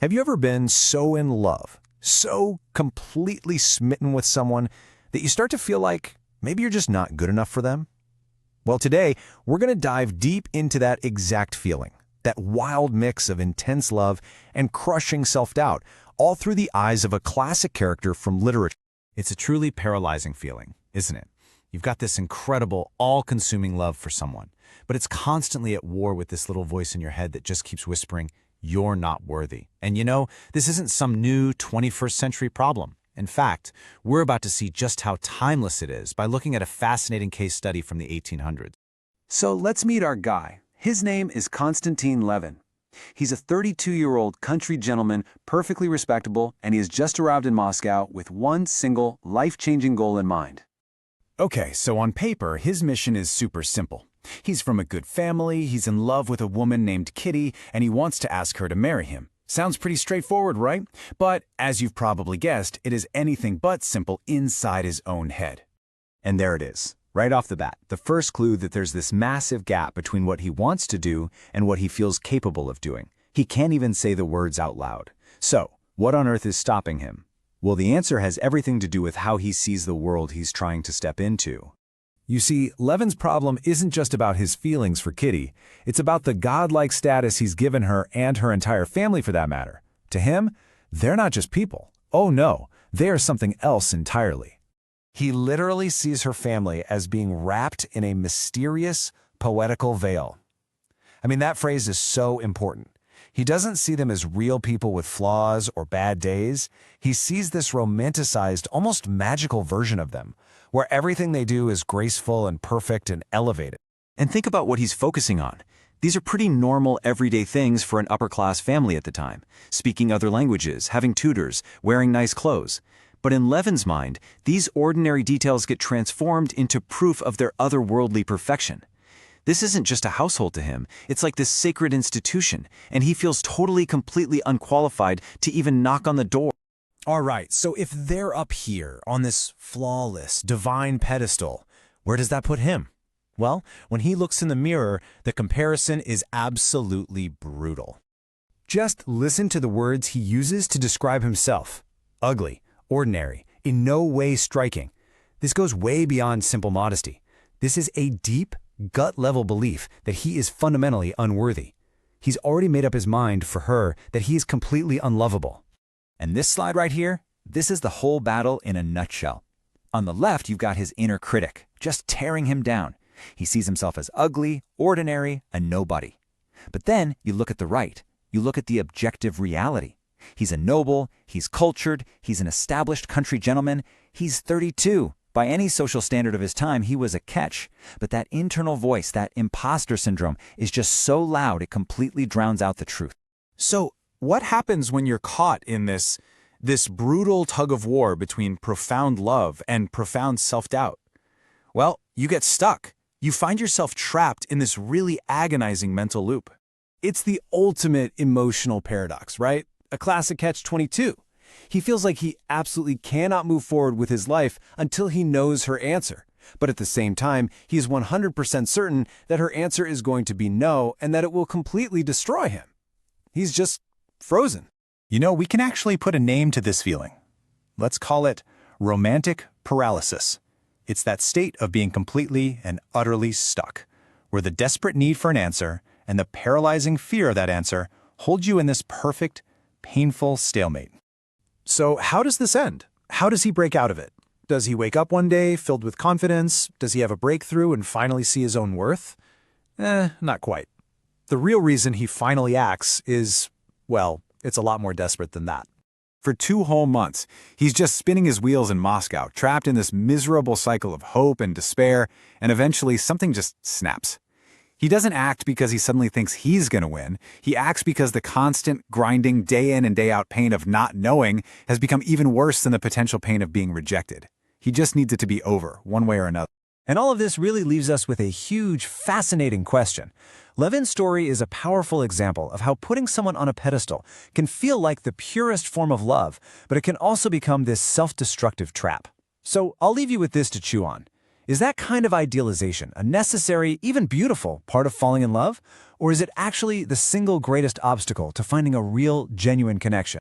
Have you ever been so in love, so completely smitten with someone that you start to feel like maybe you're just not good enough for them? Well, today, we're going to dive deep into that exact feeling, that wild mix of intense love and crushing self-doubt, all through the eyes of a classic character from literature. It's a truly paralyzing feeling, isn't it? You've got this incredible, all-consuming love for someone, but it's constantly at war with this little voice in your head that just keeps whispering, "You're not worthy." And you know, this isn't some new 21st century problem. In fact, we're about to see just how timeless it is by looking at a fascinating case study from the 1800s. So let's meet our guy. His name is Konstantin Levin. He's a 32-year-old country gentleman, perfectly respectable, and he has just arrived in Moscow with one single, life-changing goal in mind. Okay, so on paper, his mission is super simple. He's from a good family, he's in love with a woman named Kitty, and he wants to ask her to marry him. Sounds pretty straightforward, right? But, as you've probably guessed, it is anything but simple inside his own head. And there it is, right off the bat, the first clue that there's this massive gap between what he wants to do and what he feels capable of doing. He can't even say the words out loud. So, what on earth is stopping him? Well, the answer has everything to do with how he sees the world he's trying to step into. You see, Levin's problem isn't just about his feelings for Kitty. It's about the godlike status he's given her and her entire family for that matter. To him, they're not just people. Oh no, they are something else entirely. He literally sees her family as being wrapped in a mysterious, poetical veil. I mean, that phrase is so important. He doesn't see them as real people with flaws or bad days. He sees this romanticized, almost magical version of them, where everything they do is graceful and perfect and elevated. And think about what he's focusing on. These are pretty normal, everyday things for an upper-class family at the time. Speaking other languages, having tutors, wearing nice clothes. But in Levin's mind, these ordinary details get transformed into proof of their otherworldly perfection. This isn't just a household to him, it's like this sacred institution, and he feels totally, completely unqualified to even knock on the door. All right, so if they're up here on this flawless, divine pedestal, where does that put him? Well, when he looks in the mirror, the comparison is absolutely brutal. Just listen to the words he uses to describe himself. Ugly, ordinary, in no way striking. This goes way beyond simple modesty. This is a deep, gut-level belief that he is fundamentally unworthy. He's already made up his mind for her that he is completely unlovable. And this slide right here, this is the whole battle in a nutshell. On the left, you've got his inner critic, just tearing him down. He sees himself as ugly, ordinary, a nobody. But then you look at the right. You look at the objective reality. He's a noble, he's cultured, he's an established country gentleman, he's 32. By any social standard of his time, he was a catch. But that internal voice, that imposter syndrome, is just so loud it completely drowns out the truth. So, what happens when you're caught in this brutal tug-of-war between profound love and profound self-doubt? Well, you get stuck. You find yourself trapped in this really agonizing mental loop. It's the ultimate emotional paradox, right? A classic catch-22. He feels like he absolutely cannot move forward with his life until he knows her answer. But at the same time, he is 100% certain that her answer is going to be no and that it will completely destroy him. He's just frozen. You know, we can actually put a name to this feeling. Let's call it romantic paralysis. It's that state of being completely and utterly stuck, where the desperate need for an answer and the paralyzing fear of that answer hold you in this perfect, painful stalemate. So how does this end? How does he break out of it? Does he wake up one day filled with confidence? Does he have a breakthrough and finally see his own worth? Not quite. The real reason he finally acts is, well, it's a lot more desperate than that. For 2 whole months, he's just spinning his wheels in Moscow, trapped in this miserable cycle of hope and despair, and eventually something just snaps. He doesn't act because he suddenly thinks he's going to win. He acts because the constant, grinding, day in and day out pain of not knowing has become even worse than the potential pain of being rejected. He just needs it to be over, one way or another. And all of this really leaves us with a huge, fascinating question. Levin's story is a powerful example of how putting someone on a pedestal can feel like the purest form of love, but it can also become this self-destructive trap. So I'll leave you with this to chew on. Is that kind of idealization a necessary, even beautiful, part of falling in love? Or is it actually the single greatest obstacle to finding a real, genuine connection?